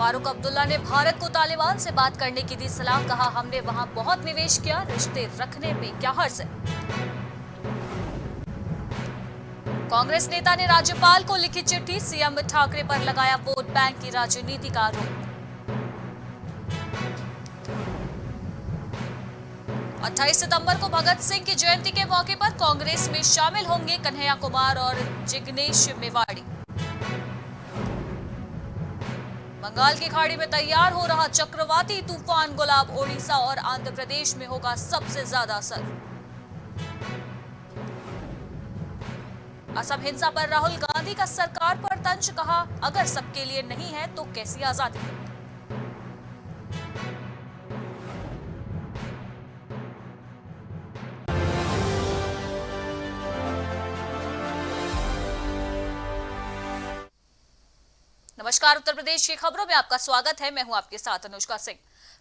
फारूक अब्दुल्ला ने भारत को तालिबान से बात करने की दी सलाह, कहा हमने वहां बहुत निवेश किया, रिश्ते रखने में क्या हर्ज है। कांग्रेस नेता ने राज्यपाल को लिखी चिट्ठी, सीएम ठाकरे पर लगाया वोट बैंक की राजनीति का आरोप। 28 सितंबर को भगत सिंह की जयंती के मौके पर कांग्रेस में शामिल होंगे कन्हैया कुमार और जिग्नेश मेवाड़ी। बंगाल की खाड़ी में तैयार हो रहा चक्रवाती तूफान गुलाब ओडिशा और आंध्र प्रदेश में होगा सबसे ज्यादा असर। असम हिंसा पर राहुल गांधी का सरकार पर तंज, कहा अगर सबके लिए नहीं है तो कैसी आजादी। नमस्कार, उत्तर प्रदेश की खबरों में आपका स्वागत है। मैं हूं आपके साथ अनुष्का सिंह।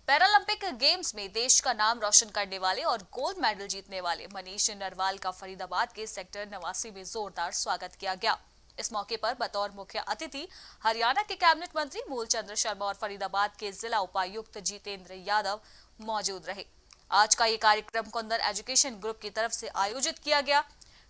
पैरालंपिक गेम्स में देश का नाम रोशन करने वाले और गोल्ड मेडल जीतने वाले मनीष नरवाल का फरीदाबाद के सेक्टर 89 में जोरदार स्वागत किया गया। इस मौके पर बतौर मुख्य अतिथि हरियाणा के कैबिनेट मंत्री मूलचंद शर्मा और फरीदाबाद के जिला उपायुक्त जितेंद्र यादव मौजूद रहे। आज का ये कार्यक्रम कुंदन एजुकेशन ग्रुप की तरफ से आयोजित किया गया।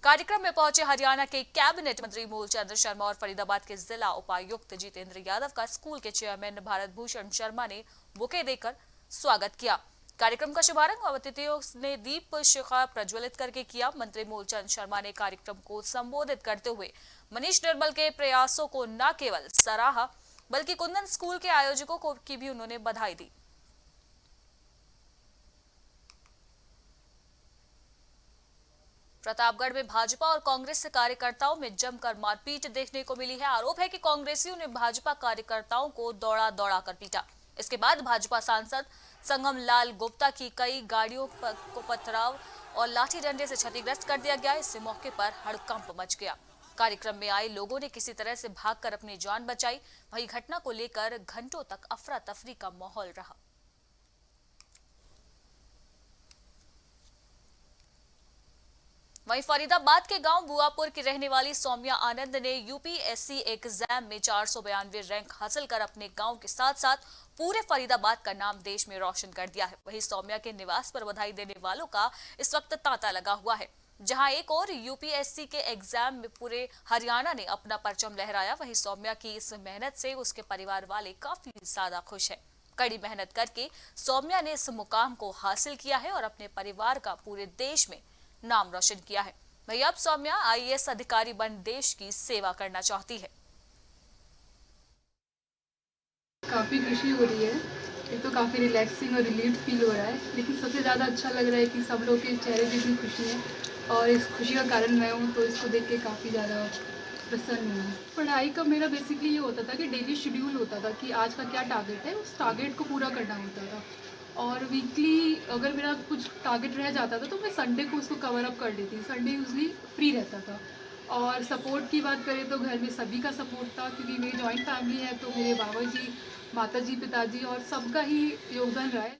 कार्यक्रम में पहुंचे हरियाणा के कैबिनेट मंत्री मूलचंद शर्मा और फरीदाबाद के जिला उपायुक्त जितेंद्र यादव का स्कूल के चेयरमैन भारत भूषण शर्मा ने बुके देकर स्वागत किया। कार्यक्रम का शुभारंभ अतिथियों ने दीप शिखा प्रज्वलित करके किया। मंत्री मूलचंद शर्मा ने कार्यक्रम को संबोधित करते हुए मनीष नरवाल के प्रयासों को न केवल सराहा बल्कि कुंदन स्कूल के आयोजकों को की भी उन्होंने बधाई दी। प्रतापगढ़ में भाजपा और कांग्रेस से कार्यकर्ताओं में जमकर मारपीट देखने को मिली है। आरोप है कि कांग्रेसियों ने भाजपा कार्यकर्ताओं को दौड़ा दौड़ा कर पीटा। इसके बाद भाजपा सांसद संगम लाल गुप्ता की कई गाड़ियों को पथराव और लाठी डंडे से क्षतिग्रस्त कर दिया गया। इससे मौके पर हड़कंप मच गया। कार्यक्रम में आए लोगों ने किसी तरह से भागकर अपनी जान बचाई। वहीं घटना को लेकर घंटों तक अफरा तफरी का माहौल रहा। वहीं फरीदाबाद के गांव बुआपुर की रहने वाली सौम्या आनंद ने यूपीएससी एग्जाम में 492 रैंक हासिल कर अपने गांव के साथ साथ पूरे फरीदाबाद का नाम देश में रोशन कर दिया है। वहीं सौम्या के निवास पर बधाई देने वालों का इस वक्त तांता लगा हुआ है। जहां एक और यूपीएससी के एग्जाम में पूरे हरियाणा ने अपना परचम लहराया, वहीं सौम्या की इस मेहनत से उसके परिवार वाले काफी ज्यादा खुश है। कड़ी मेहनत करके सौम्या ने इस मुकाम को हासिल किया है और अपने परिवार का पूरे देश में नाम रोशन किया है। वहीं अब सौम्या आईएएस अधिकारी बन देश की सेवा करना चाहती है। काफ़ी खुशी हो रही है। एक तो काफ़ी रिलैक्सिंग और रिलीफ फील हो रहा है, लेकिन सबसे ज़्यादा अच्छा लग रहा है कि सब लोग के चेहरे पे इतनी खुशी है और इस खुशी का कारण मैं हूँ, तो इसको देख के काफ़ी ज़्यादा प्रसन्न हूँ। पढ़ाई का मेरा बेसिकली ये होता था कि डेली शेड्यूल होता था कि आज का क्या टारगेट है, उस टारगेट को पूरा करना होता था। और वीकली अगर मेरा कुछ टारगेट रह जाता था तो मैं संडे को उसको कवर अप कर देती। संडे यूजली फ्री रहता था। और सपोर्ट की बात करें तो घर में सभी का सपोर्ट था, क्योंकि मेरी जॉइंट फैमिली है, तो मेरे बाबा जी, माता जी, पिताजी और सबका ही योगदान रहा है।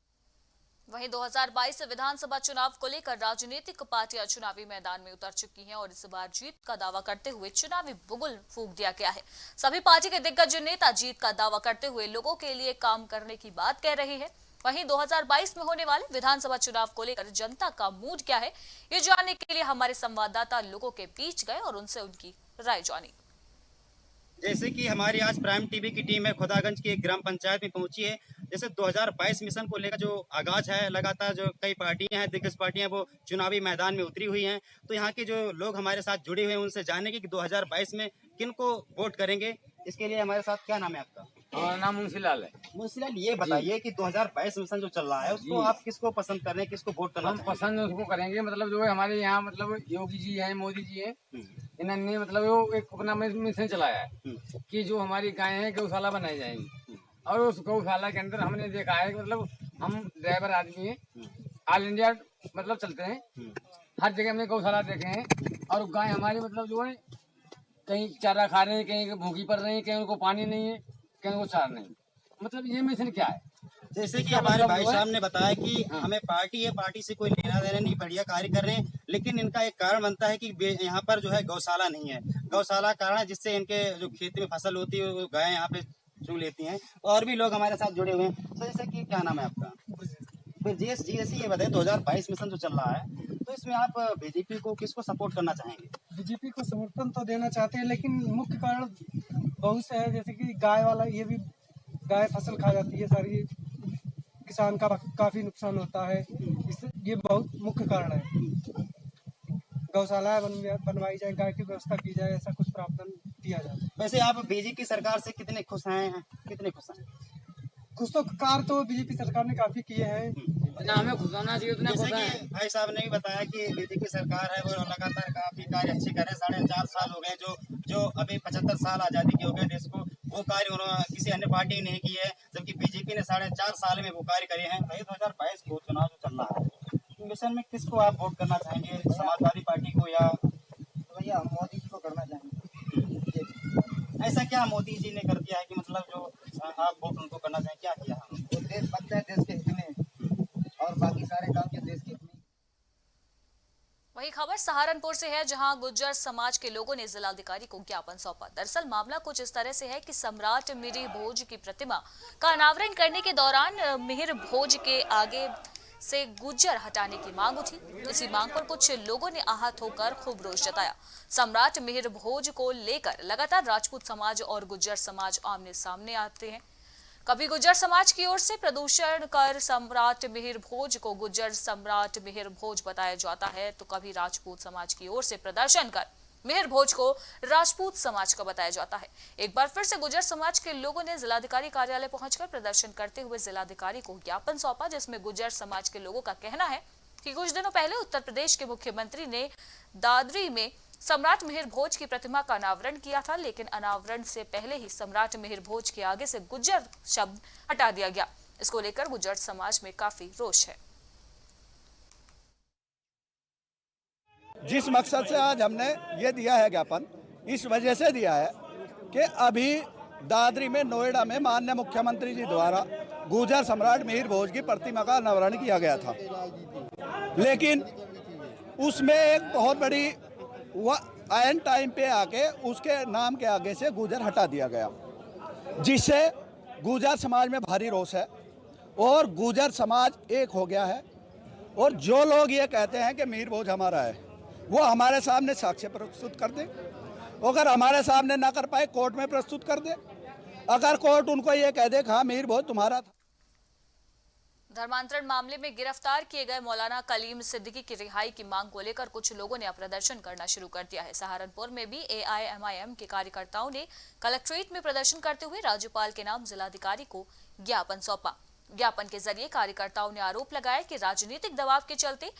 वहीं 2022 विधानसभा चुनाव को लेकर राजनीतिक पार्टियां चुनावी मैदान में उतर चुकी हैं और इस बार जीत का दावा करते हुए चुनावी बुगुल फूंक दिया गया है। सभी पार्टी के दिग्गज नेता जीत का दावा करते हुए लोगों के लिए काम करने की बात कह रहे हैं। वहीं 2022 में होने वाले विधानसभा चुनाव को लेकर जनता का मूड क्या है, ये जानने के लिए हमारे संवाददाता लोगों के बीच गए और उनसे उनकी राय जानी। जैसे कि हमारी आज प्राइम टीवी की टीम है खुदागंज की एक ग्राम पंचायत में पहुंची है। जैसे 2022 मिशन को लेकर जो आगाज है, लगातार जो कई पार्टियां हैं, दिग्गज पार्टियां, वो चुनावी मैदान में उतरी हुई हैं। तो यहाँ के जो लोग हमारे साथ जुड़े हुए हैं उनसे जानेंगे कि 2022 में किन को वोट करेंगे। इसके लिए हमारे साथ, क्या नाम है आपका? हमारा नाम मुंशीलाल है। मुंशीलाल, ये बताइए कि 2022 मिशन जो चल रहा है उसको आप किसको पसंद कर रहे हैं, किसको वोट करना हम पसंद उसको करेंगे, मतलब जो है हमारे यहाँ, मतलब योगी जी हैं, मोदी जी हैं, इन्होंने मतलब वो एक अपना मिशन चलाया है कि जो हमारी गाय है गौशाला बनाई जाएंगी। और उस गौशाला के अंदर हमने देखा है कि मतलब हम ड्राइवर आदमी हैं, ऑल इंडिया मतलब चलते हैं, हर जगह में गौशाला देखे हैं। और गाय हमारी मतलब जो है कहीं चारा खा रहे हैं, कहीं भूखी पड़ रही है, कहीं उनको पानी नहीं है, कहीं उनको चारा नहीं। मतलब ये मिशन क्या है? जैसे कि हमारे भाई साहब ने बताया कि हमें पार्टी है, पार्टी से कोई लेना देना नहीं, बढ़िया कार्य कर रहे हैं, लेकिन इनका एक कारण बनता है कि यहाँ पर जो है गौशाला नहीं है। गौशाला कारण है जिससे इनके जो खेत में फसल होती है वो गाय यहाँ पे चुन लेती हैं। और भी लोग हमारे साथ जुड़े हुए हैं। तो जैसे कि क्या नाम है आपका? ब्रजेश जी, ऐसे ये बताइए 2022 मिशन जो चल रहा है, तो इसमें आप बीजेपी को किसको सपोर्ट करना चाहेंगे? बीजेपी को समर्थन तो देना चाहते हैं, लेकिन मुख्य कारण बहुत से है, जैसे कि गाय वाला, ये भी गाय फसल खा जाती है सारी, किसान का काफी नुकसान होता है, इससे ये बहुत मुख्य कारण है। गौशालाएं बनवाई जाए, गाय की व्यवस्था की जाए, ऐसा कुछ प्रावधान दिया जाए। वैसे आप बीजेपी सरकार से कितने खुश हैं? कितने खुश हैं? कुछ तो कार्य तो बीजेपी सरकार ने काफी किए हैं। जितना हमें खुश होना चाहिए उतना जैसे खुश है। कि भाई साहब ने भी बताया कि बीजेपी सरकार है वो लगातार काफी कार्य अच्छे कर रहे हैं। 4.5 साल हो गए, जो अभी 75 साल आजादी के हो गए देश को, वो कार्य उन्होंने किसी अन्य पार्टी ने नहीं किए हैं, जबकि बीजेपी ने 4.5 साल में वो कार्य करे हैं। भाई 2022 को चुनाव जो चल रहा है, मिशन में किसको आप वोट करना चाहेंगे? समाजवादी पार्टी को या भैया मोदी जी को करना चाहेंगे। ऐसा क्या मोदी जी ने कर दिया है कि मतलब जो आप वोट उनको करना चाहें? क्या किया है? जो देश बनता है देश के हित में, और बाकी सारे काम जो देश के हित में। वही खबर सहारनपुर से है, जहां गुज्जर समाज के लोगों ने जिलाधिकारी को ज्ञापन सौंपा। दरअसल मामला कुछ इस तरह से है कि सम्राट मिहिर भोज की प्रतिमा का अनावरण करने के दौरान मिहिर भोज के आगे से गुज्जर हटाने की मांग उठी। इसी मांग पर कुछ लोगों ने आहत होकर खूब रोष जताया। सम्राट मिहिर भोज को लेकर लगातार राजपूत समाज और गुज्जर समाज आमने सामने आते हैं। कभी गुज्जर समाज की ओर से प्रदूषण कर सम्राट मिहिर भोज को गुज्जर सम्राट मिहिर भोज बताया जाता है, तो कभी राजपूत समाज की ओर से प्रदर्शन कर मिहिर भोज को राजपूत समाज का बताया जाता है। एक बार फिर से गुज्जर समाज के लोगों ने जिलाधिकारी कार्यालय पहुंचकर प्रदर्शन करते हुए जिलाधिकारी को ज्ञापन सौंपा, जिसमें गुज्जर समाज के लोगों का कहना है कि कुछ दिनों पहले उत्तर प्रदेश के मुख्यमंत्री ने दादरी में सम्राट मिहिर भोज की प्रतिमा का अनावरण किया था, लेकिन अनावरण से पहले ही सम्राट मिहिर भोज के आगे से गुज्जर शब्द हटा दिया गया। इसको लेकर गुज्जर समाज में काफी रोष है। जिस मकसद से आज हमने ये दिया है ज्ञापन, इस वजह से दिया है कि अभी दादरी में, नोएडा में माननीय मुख्यमंत्री जी द्वारा गुज्जर सम्राट मिहिर भोज की प्रतिमा का अनावरण किया गया था, लेकिन उसमें एक बहुत बड़ी एंड टाइम पे आके उसके नाम के आगे से गुज्जर हटा दिया गया, जिससे गुज्जर समाज में भारी रोष है और गुज्जर समाज एक हो गया है। और जो लोग ये कहते हैं कि मिहिर भोज हमारा है, वो हमारे सामने साक्ष्य प्रस्तुत कर दे। अगर हमारे सामने ना कर पाए, कोर्ट में प्रस्तुत कर दे। अगर कोर्ट उनको ये कह दे कि हाँ मिहिर भोज तुम्हारा था। धर्मांतरण मामले में गिरफ्तार किए गए मौलाना कलीम सिद्दीकी की रिहाई की मांग को लेकर कुछ लोगों ने अब प्रदर्शन करना शुरू कर दिया है। सहारनपुर में भी AIMIM के कार्यकर्ताओं ने कलेक्ट्रेट में प्रदर्शन करते हुए राज्यपाल के नाम जिलाधिकारी को ज्ञापन सौंपा। ज्ञापन के जरिए कार्यकर्ताओं ने आरोप लगाया कि राजनीतिक दबाव के चलते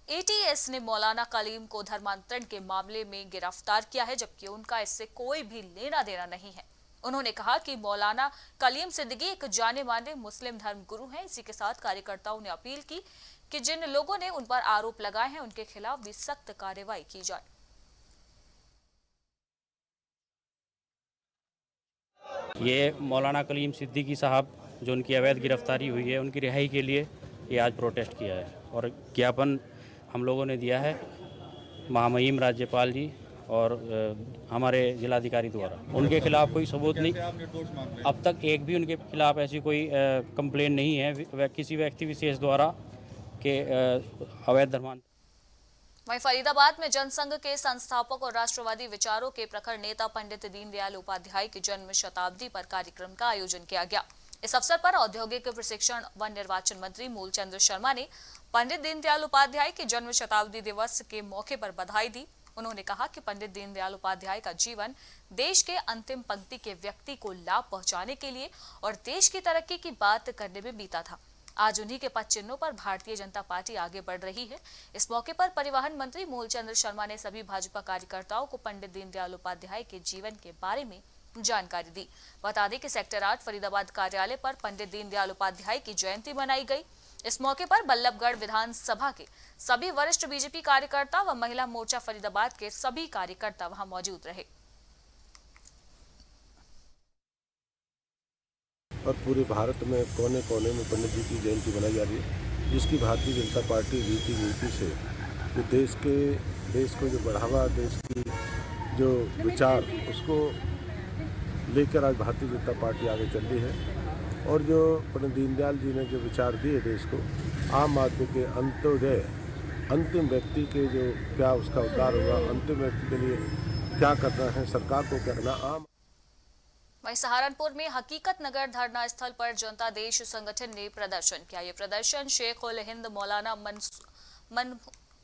ATS ने मौलाना कलीम को धर्मांतरण के मामले में गिरफ्तार किया है, जबकि उनका इससे कोई भी लेना देना नहीं है। उन्होंने कहा कि मौलाना कलीम सिद्दीकी एक जाने माने मुस्लिम धर्मगुरु हैं। इसी के साथ कार्यकर्ताओं ने अपील की कि जिन लोगों ने उन पर आरोप लगाए हैं, उनके खिलाफ भी सख्त कार्रवाई की जाए। ये मौलाना कलीम सिद्दीकी साहब जो उनकी अवैध गिरफ्तारी हुई है, उनकी रिहाई के लिए ये आज प्रोटेस्ट किया है और ज्ञापन हम लोगों ने दिया है महामहिम राज्यपाल जी और हमारे जिलाधिकारी द्वारा। उनके खिलाफ कोई सबूत नहीं, अब तक एक भी उनके खिलाफ ऐसी कोई कंप्लेन नहीं है किसी व्यक्ति विशेष द्वारा के अवैध धर्मांतरण। वहीं फरीदाबाद में जनसंघ के संस्थापक और राष्ट्रवादी विचारों के प्रखर नेता पंडित दीनदयाल उपाध्याय की जन्म शताब्दी पर कार्यक्रम का आयोजन किया गया। इस अवसर पर औद्योगिक प्रशिक्षण व निर्वाचन मंत्री मूलचंद शर्मा ने पंडित दीनदयाल उपाध्याय के जन्म शताब्दी दिवस के मौके पर बधाई दी। उन्होंने कहा कि पंडित दीनदयाल उपाध्याय का जीवन देश के अंतिम पंक्ति के व्यक्ति को लाभ पहुंचाने के लिए और देश की तरक्की की बात करने में बीता था। आज उन्हीं के पद चिन्हों पर भारतीय जनता पार्टी आगे बढ़ रही है। इस मौके पर परिवहन मंत्री मूलचंद शर्मा ने सभी भाजपा कार्यकर्ताओं को पंडित दीनदयाल उपाध्याय के जीवन के बारे में जानकारी दी। बता दें कि सेक्टर 8 फरीदाबाद कार्यालय पर पंडित दीनदयाल उपाध्याय की जयंती मनाई गई। इस मौके पर बल्लभगढ़ विधानसभा के सभी वरिष्ठ बीजेपी कार्यकर्ता व महिला मोर्चा फरीदाबाद के सभी कार्यकर्ता वहां मौजूद रहे। और पूरे भारत में कोने कोने में पंडित जी की जयंती मनाई जा रही है, जिसकी भारतीय जनता पार्टी रीति नीति से जो देश को जो बढ़ावा, देश की जो विचार उसको लेकर आज भारतीय जनता पार्टी आगे चल रही है। और जो पंडित दीनदयाल जी ने जो विचार दिए देश को, आम आदमी के अंत्योदय, अंतिम व्यक्ति के जो क्या उसका उद्धार होगा, अंतिम व्यक्ति के लिए क्या करना है, सरकार को क्या करना। आम वहीं सहारनपुर में हकीकत नगर धरना स्थल पर जनता देश संगठन ने प्रदर्शन किया। ये प्रदर्शन शेख उल हिंद मौलाना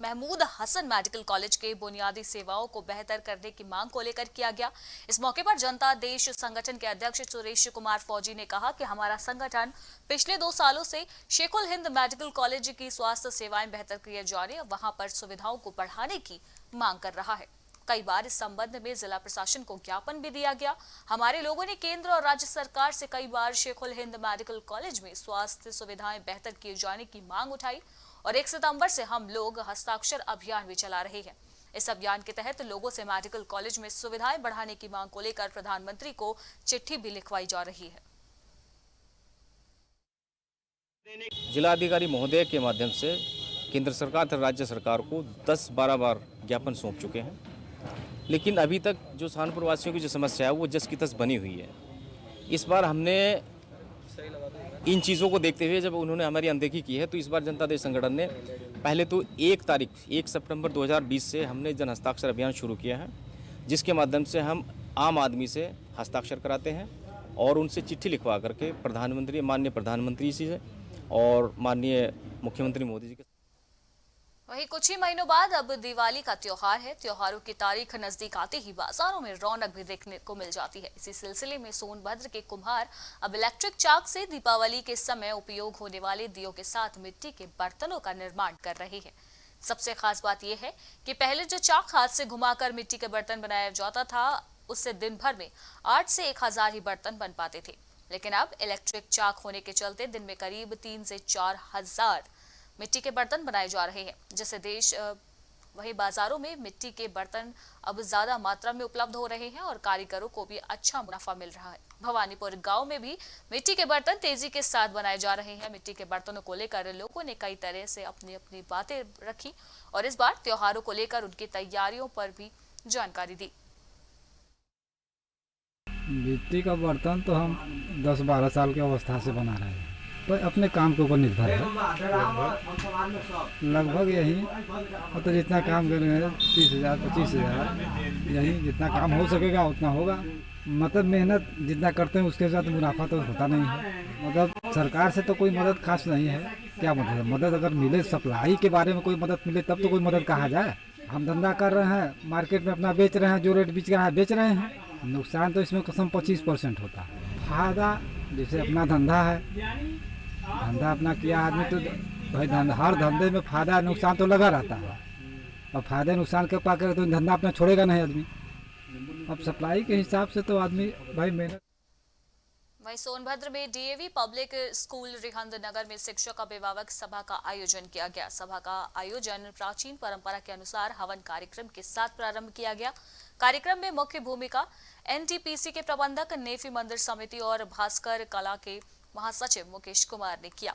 महमूद हसन मेडिकल कॉलेज के बुनियादी सेवाओं को बेहतर करने की मांग को लेकर किया गया। इस मौके पर जनता देश संगठन के अध्यक्ष सुरेश कुमार फौजी ने कहा कि हमारा संगठन पिछले 2 सालों से शेख उल हिंद मेडिकल कॉलेज की स्वास्थ्य सेवाएं बेहतर किए जाने और वहां पर सुविधाओं को बढ़ाने की मांग कर रहा है। कई बार इस संबंध में जिला प्रशासन को ज्ञापन भी दिया गया। हमारे लोगों ने केंद्र और राज्य सरकार से कई बार शेख उल हिंद मेडिकल कॉलेज में स्वास्थ्य सुविधाएं बेहतर किए जाने की मांग उठाई और 1 सितंबर से हम लोग हस्ताक्षर अभियान भी चला रहे हैं। इस अभियान के तहत लोगों से मेडिकल कॉलेज में सुविधाएं बढ़ाने की मांग को लेकर प्रधानमंत्री को चिट्ठी भी लिखवाई जा रही है। जिलाधिकारी महोदय के माध्यम से केंद्र सरकार तथा राज्य सरकार को 10-12 बार ज्ञापन सौंप चुके हैं, लेकिन अभी तक जो सहारनपुर वासियों की जो समस्या है वो जस की तस बनी हुई है। इस बार हमने इन चीज़ों को देखते हुए जब उन्होंने हमारी अनदेखी की है, तो इस बार जनता देश संगठन ने पहले तो 1 सितंबर 2020 से हमने जन हस्ताक्षर अभियान शुरू किया है, जिसके माध्यम से हम आम आदमी से हस्ताक्षर कराते हैं और उनसे चिट्ठी लिखवा करके माननीय प्रधानमंत्री जी से और माननीय मुख्यमंत्री मोदी जी के। वहीं कुछ ही महीनों बाद अब दिवाली का त्योहार है। त्योहारों की तारीख नजदीक आते ही बाजारों में रौनक भी देखने को मिल जाती है। इसी सिलसिले में सोनभद्र के कुम्हार अब इलेक्ट्रिक चाक से दीपावली के समय उपयोग होने वाले दियों के साथ मिट्टी के बर्तनों का निर्माण कर रहे हैं। सबसे खास बात यह है कि पहले जो चाक हाथ से घुमाकर मिट्टी के बर्तन बनाया जाता था, उससे दिन भर में 8 से 1000 ही बर्तन बन पाते थे, लेकिन अब इलेक्ट्रिक चाक होने के चलते दिन में करीब 3 से 4000 मिट्टी के बर्तन बनाए जा रहे हैं। जैसे देश वही बाजारों में मिट्टी के बर्तन अब ज्यादा मात्रा में उपलब्ध हो रहे हैं और कारीगरों को भी अच्छा मुनाफा मिल रहा है। भवानीपुर गांव में भी मिट्टी के बर्तन तेजी के साथ बनाए जा रहे हैं। मिट्टी के बर्तनों को लेकर लोगों ने कई तरह से अपनी अपनी बातें रखी और इस बार त्योहारों को लेकर उनकी तैयारियों पर भी जानकारी दी। मिट्टी का बर्तन तो हम 10-12 साल की अवस्था से बना रहे हैं, पर अपने काम के ऊपर निर्भर है। लगभग यही मतलब जितना काम कर रहे हैं 30,000 25,000, यही जितना काम हो सकेगा उतना होगा। मतलब मेहनत जितना करते हैं उसके साथ मुनाफा तो होता नहीं है। मतलब सरकार से तो कोई मदद खास नहीं है। क्या मदद अगर मिले, सप्लाई के बारे में कोई मदद मिले तब तो कोई मदद कहा जाए। हम धंधा कर रहे हैं, मार्केट में अपना बेच रहे हैं, जो रेट बिक रहा है बेच रहे हैं। नुकसान तो इसमें कसम 25% होता है। फायदा जैसे अपना धंधा है, धंधा अपना किया आदमी तो भाई हर धंधे में फायदा नुकसान तो लगा रहता है, और फायदे नुकसान के पाकर तो धंधा अपना छोड़ेगा नहीं आदमी। अब सप्लाई के हिसाब से तो आदमी भाई मेहनत। वहीं सोनभद्र में डीएवी पब्लिक स्कूल रिहंद नगर में शिक्षक अभिभावक सभा का आयोजन किया गया। सभा का आयोजन प्राचीन परंपरा के अनुसार हवन कार्यक्रम के साथ प्रारंभ किया गया। कार्यक्रम में मुख्य भूमिका एनटीपीसी के प्रबंधक, नेफी मंदिर समिति और भास्कर कला के महासचिव मुकेश कुमार ने किया।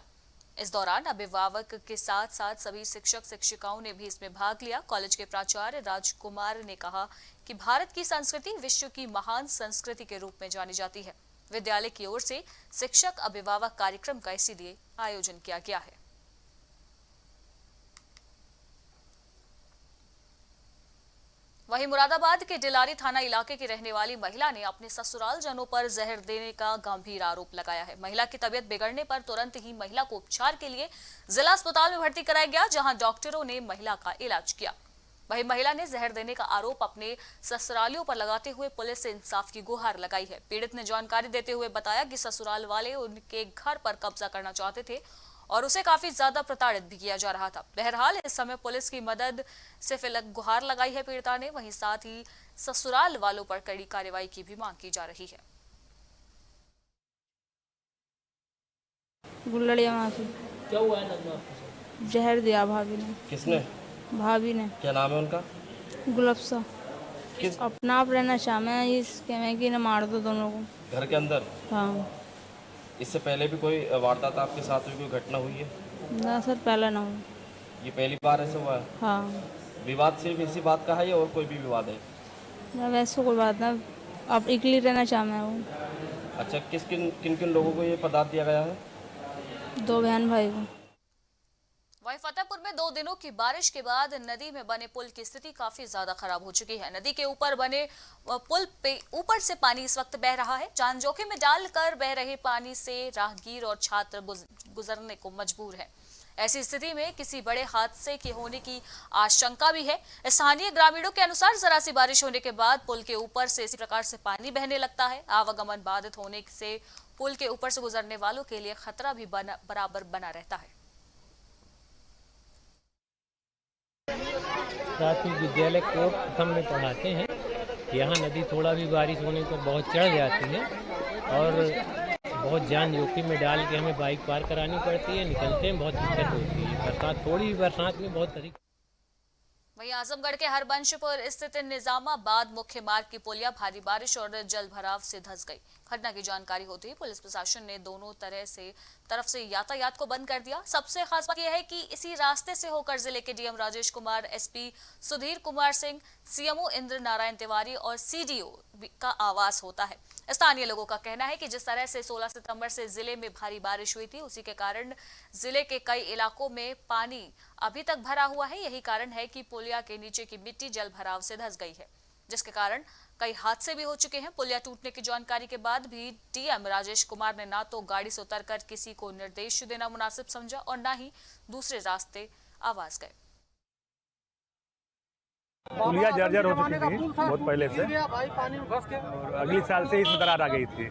इस दौरान अभिभावक के साथ साथ सभी शिक्षक शिक्षिकाओं ने भी इसमें भाग लिया। कॉलेज के प्राचार्य राजकुमार ने कहा कि भारत की संस्कृति विश्व की महान संस्कृति के रूप में जानी जाती है। विद्यालय की ओर से शिक्षक अभिभावक कार्यक्रम का इसीलिए आयोजन किया गया है। वहीं मुरादाबाद के डिलारी थाना इलाके की रहने वाली महिला ने अपने ससुराल जनों पर जहर देने का गंभीर आरोप लगाया है। महिला की तबीयत बिगड़ने पर तुरंत ही महिला को उपचार के लिए जिला अस्पताल में भर्ती कराया गया, जहां डॉक्टरों ने महिला का इलाज किया। वहीं महिला ने जहर देने का आरोप अपने ससुरालियों पर लगाते हुए पुलिस से इंसाफ की गुहार लगाई है। पीड़ित ने जानकारी देते हुए बताया कि ससुराल वाले उनके घर पर कब्जा करना चाहते थे और उसे काफी ज्यादा प्रताड़ित भी किया जा रहा था। बहरहाल इस समय पुलिस की मदद से गुहार लगाई है पीड़िता ने। वहीं साथ ही ससुराल वालों पर कड़ी कार्रवाई की भी मांग की जा रही है। गुल्लड़िया माफी। क्या हुआ है नगमा आपको? जहर दिया भाभी ने। किसने? भाभी ने। क्या नाम है उनका? गुलफ्सा। किस? अपना आप रहना शाम है, इसके में कि न मार दो दोनों को। घर के अंदर? हाँ। इससे पहले भी कोई वारदात आपके साथ हुई, कोई घटना हुई है? ना सर, पहला ना हुआ। ये पहली बार ऐसा हुआ है? हाँ। विवाद सिर्फ इसी बात का है या और कोई भी विवाद है? ना वैसे कोई बात ना, अब अकेली रहना चाह मैं वो अच्छा, किन किन लोगों को ये पदार्थ दिया गया है? 2 बहन भाई को। वहीं फतेहपुर में 2 दिनों की बारिश के बाद नदी में बने पुल की स्थिति काफी ज्यादा खराब हो चुकी है। नदी के ऊपर बने पुल पे ऊपर से पानी इस वक्त बह रहा है। जान जोखिम में डालकर बह रहे पानी से राहगीर और छात्र गुजरने को मजबूर है। ऐसी स्थिति में किसी बड़े हादसे के होने की आशंका भी है। स्थानीय ग्रामीणों के अनुसार जरा सी बारिश होने के बाद पुल के ऊपर से इसी प्रकार से पानी बहने लगता है। आवागमन बाधित होने से पुल के ऊपर से गुजरने वालों के लिए खतरा भी बराबर बना रहता है। प्राथमिक विद्यालय को प्रथम में पढ़ाते हैं। यहाँ नदी थोड़ा भी बारिश होने पर बहुत चढ़ जाती है और बहुत जान जोखिम में डाल के हमें बाइक पार करानी पड़ती है। निकलते में बहुत दिक्कत होती है। बरसात, थोड़ी भी बरसात में बहुत तरीके। वहीं आजमगढ़ के हरबंशपुर स्थित निजामाबाद मुख्य मार्ग की पुलिया भारी बारिश और जल भराव से धंस गई। घटना की जानकारी होते ही पुलिस प्रशासन ने दोनों तरफ से यातायात को बंद कर दिया। सबसे खास बात यह है कि इसी रास्ते से होकर जिले के DM Rajesh Kumar, SP Sudhir Kumar Singh, CMO Indra Narayan Tiwari और सीडीओ का आवास होता है। स्थानीय लोगों का कहना है कि जिस तरह से 16 सितंबर से जिले में भारी बारिश हुई थी, उसी के कारण जिले के कई इलाकों में पानी अभी तक भरा हुआ है। यही कारण है कि पुलिया के नीचे की मिट्टी जल भराव से धंस गई है, जिसके कारण कई हादसे भी हो चुके हैं। पुलिया टूटने की जानकारी के बाद भी डीएम राजेश कुमार ने ना तो गाड़ी से उतरकर किसी को निर्देश देना मुनासिब समझा और ना ही दूसरे रास्ते आवाज गए। पुलिया जर्जर हो चुकी थी बहुत पहले से और अगले साल से इसमें दरार आ गई थी।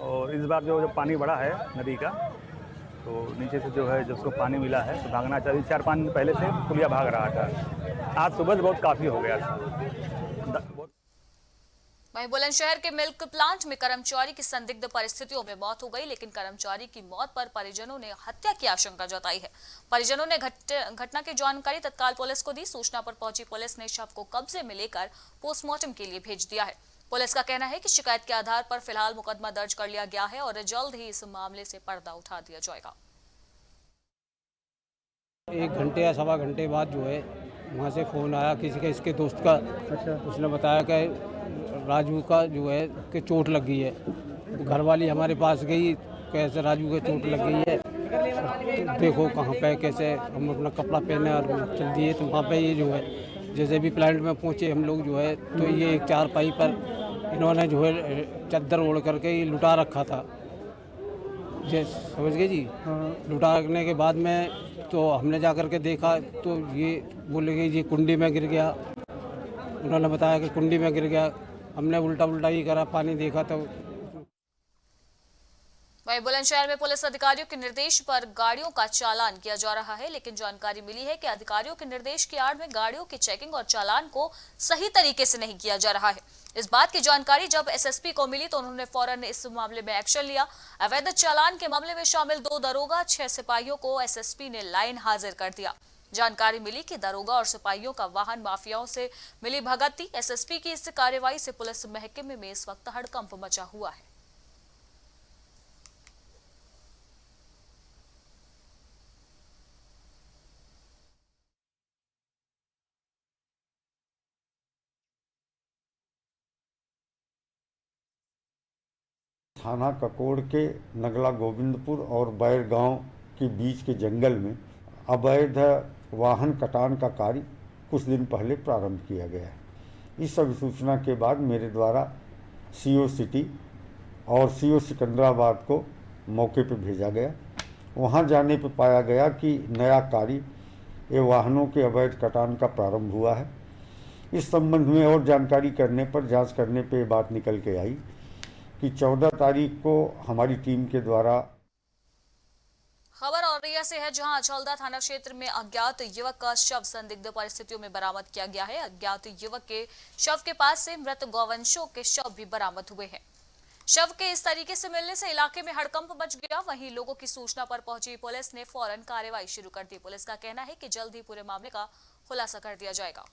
और इस बार जो पानी बढ़ा है नदी का, तो नीचे से जो है जिसको पानी मिला है तो भागना चाहिए। 4-5 दिन पहले से पुलिया भाग रहा था। आज सुबह से बहुत काफ़ी हो गया था। वहीं बुलंदशहर के मिल्क प्लांट में कर्मचारी की संदिग्ध परिस्थितियों में मौत हो गई, लेकिन कर्मचारी की मौत पर परिजनों ने हत्या की आशंका जताई है। परिजनों ने घटना की जानकारी तत्काल पुलिस को दी। सूचना पर पहुंची पुलिस ने शव को कब्जे में लेकर पोस्टमार्टम के लिए भेज दिया है। पुलिस का कहना है कि शिकायत के आधार पर फिलहाल मुकदमा दर्ज कर लिया गया है और जल्द ही इस मामले से पर्दा उठा दिया जाएगा। 1 घंटे या सवा घंटे बाद जो है वहाँ से फ़ोन आया किसी का, इसके दोस्त का। उसने बताया कि राजू का जो है कि चोट लग गई है। तो घरवाली हमारे पास गई, कैसे राजू को चोट लग गई है, तो देखो कहाँ पे, कैसे। हम अपना कपड़ा पहने और चल दिए। तो वहाँ पे ये जो है जैसे भी प्लांट में पहुँचे हम लोग जो है, तो ये एक चारपाई पर इन्होंने जो है चादर ओढ़ करके ये लुटा रखा था। समझ गए जी। लुटा रखने के बाद में तो हमने जा कर के देखा तो ये बोले कि ये कुंडी में गिर गया। उन्होंने बताया कि कुंडी में गिर गया। हमने उल्टा ही करा, पानी देखा तो। वहीं बुलंदशहर में पुलिस अधिकारियों के निर्देश पर गाड़ियों का चालान किया जा रहा है, लेकिन जानकारी मिली है कि अधिकारियों के निर्देश की आड़ में गाड़ियों की चेकिंग और चालान को सही तरीके से नहीं किया जा रहा है। इस बात की जानकारी जब एसएसपी को मिली तो उन्होंने फौरन इस मामले में एक्शन लिया। अवैध चालान के मामले में शामिल 2 दरोगा, 6 सिपाहियों को एसएसपी ने लाइन हाजिर कर दिया। जानकारी मिली कि दरोगा और सिपाहियों का वाहन माफियाओं से मिली भगत थी। एसएसपी की इस कार्रवाई से पुलिस महकमे में इस वक्त हड़कंप मचा हुआ है। थाना ककोड़ के नगला गोविंदपुर और बैर गांव के बीच के जंगल में अवैध वाहन कटान का कार्य कुछ दिन पहले प्रारंभ किया गया है। इस अभिसूचना के बाद मेरे द्वारा सीओ सिटी और सीओ सिकंदराबाद को मौके पर भेजा गया। वहां जाने पर पाया गया कि नया कार्य ये वाहनों के अवैध कटान का प्रारंभ हुआ है। इस संबंध में और जानकारी करने पर, जांच करने पर ये बात निकल के आई कि 14 तारीख को हमारी टीम के द्वारा। खबर औरैया से है, जहां अचौलदा थाना क्षेत्र में अज्ञात युवक का शव संदिग्ध परिस्थितियों में बरामद किया गया है। अज्ञात युवक के शव के पास से मृत गौवंशों के शव भी बरामद हुए हैं। शव के इस तरीके से मिलने से इलाके में हड़कंप मच गया। वहीं लोगों की सूचना पर पहुंची पुलिस ने फौरन कार्रवाई शुरू कर दी। पुलिस का कहना है कि जल्द ही पूरे मामले का खुलासा कर दिया जाएगा।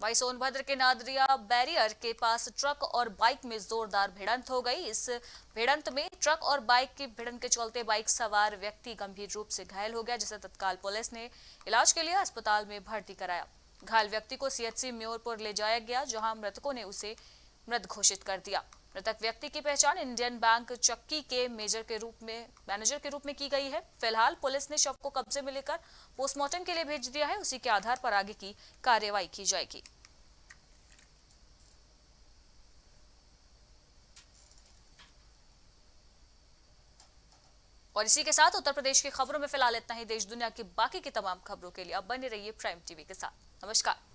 वहीं सोनभद्र के नादरिया बैरियर के पास ट्रक और बाइक में जोरदार भिड़ंत हो गई। इस भिड़ंत में ट्रक और बाइक की भिड़ंत के चलते बाइक सवार व्यक्ति गंभीर रूप से घायल हो गया, जिसे तत्काल पुलिस ने इलाज के लिए अस्पताल में भर्ती कराया। घायल व्यक्ति को सीएचसी म्योरपुर ले जाया गया, जहां मृतकों ने उसे मृत घोषित कर दिया। मृतक व्यक्ति की पहचान इंडियन बैंक चक्की के मैनेजर के रूप में की गई है। फिलहाल पुलिस ने शव को कब्जे में लेकर पोस्टमार्टम के लिए भेज दिया है। उसी के आधार पर आगे की कार्रवाई की जाएगी। और इसी के साथ उत्तर प्रदेश की खबरों में फिलहाल इतना ही। देश दुनिया की बाकी की तमाम खबरों के लिए अब बने रहिए प्राइम टीवी के साथ। नमस्कार।